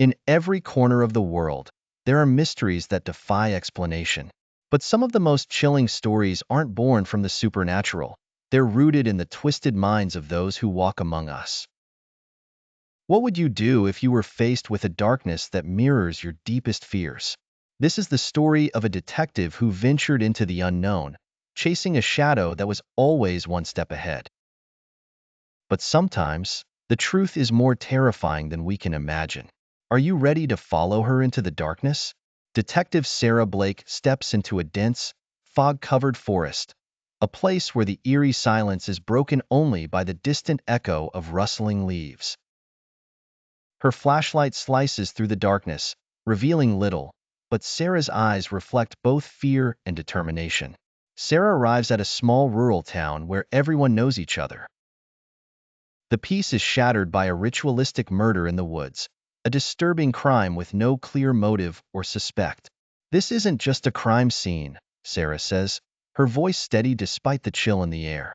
In every corner of the world, there are mysteries that defy explanation. But some of the most chilling stories aren't born from the supernatural. They're rooted in the twisted minds of those who walk among us. What would you do if you were faced with a darkness that mirrors your deepest fears? This is the story of a detective who ventured into the unknown, chasing a shadow that was always one step ahead. But sometimes, the truth is more terrifying than we can imagine. Are you ready to follow her into the darkness? Detective Sarah Blake steps into a dense, fog-covered forest, a place where the eerie silence is broken only by the distant echo of rustling leaves. Her flashlight slices through the darkness, revealing little, but Sarah's eyes reflect both fear and determination. Sarah arrives at a small rural town where everyone knows each other. The peace is shattered by a ritualistic murder in the woods, a disturbing crime with no clear motive or suspect. This isn't just a crime scene, Sarah says, her voice steady despite the chill in the air.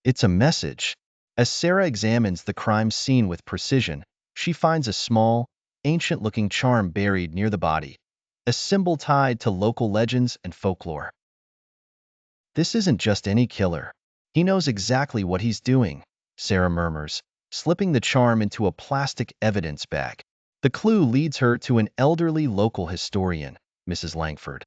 It's a message. As Sarah examines the crime scene with precision, she finds a small, ancient-looking charm buried near the body, a symbol tied to local legends and folklore. This isn't just any killer. He knows exactly what he's doing, Sarah murmurs, slipping the charm into a plastic evidence bag. The clue leads her to an elderly local historian, Mrs. Langford.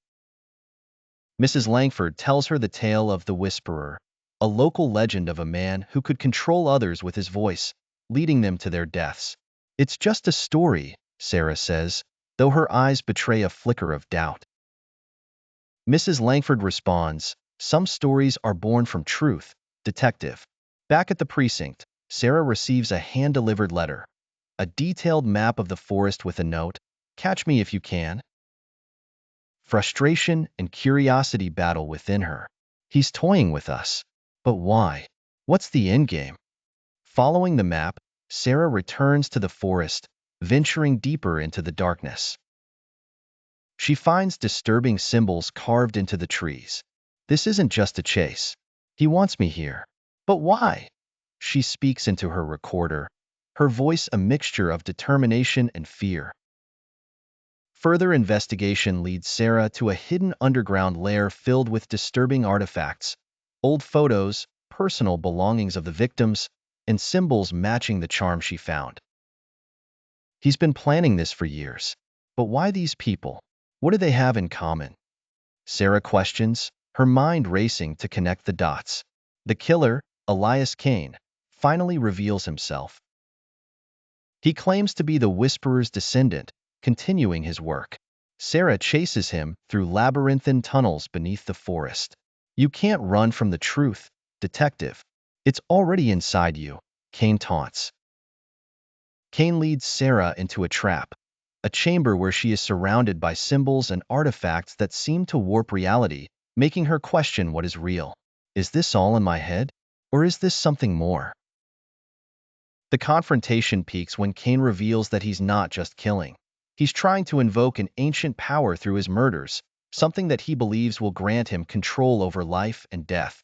Mrs. Langford tells her the tale of the Whisperer, a local legend of a man who could control others with his voice, leading them to their deaths. It's just a story, Sarah says, though her eyes betray a flicker of doubt. Mrs. Langford responds, "Some stories are born from truth, detective." Back at the precinct, Sarah receives a hand-delivered letter, a detailed map of the forest with a note, "Catch me if you can." Frustration and curiosity battle within her. He's toying with us. But why? What's the endgame? Following the map, Sarah returns to the forest, venturing deeper into the darkness. She finds disturbing symbols carved into the trees. This isn't just a chase. He wants me here. But why? She speaks into her recorder, her voice a mixture of determination and fear. Further investigation leads Sarah to a hidden underground lair filled with disturbing artifacts, old photos, personal belongings of the victims, and symbols matching the charm she found. He's been planning this for years. But why these people? What do they have in common? Sarah questions, her mind racing to connect the dots. The killer, Elias Kane, finally reveals himself. He claims to be the Whisperer's descendant, continuing his work. Sarah chases him through labyrinthine tunnels beneath the forest. "You can't run from the truth, detective. It's already inside you," Kane taunts. Kane leads Sarah into a trap, a chamber where she is surrounded by symbols and artifacts that seem to warp reality, making her question what is real. Is this all in my head? Or is this something more? The confrontation peaks when Kane reveals that he's not just killing. He's trying to invoke an ancient power through his murders, something that he believes will grant him control over life and death.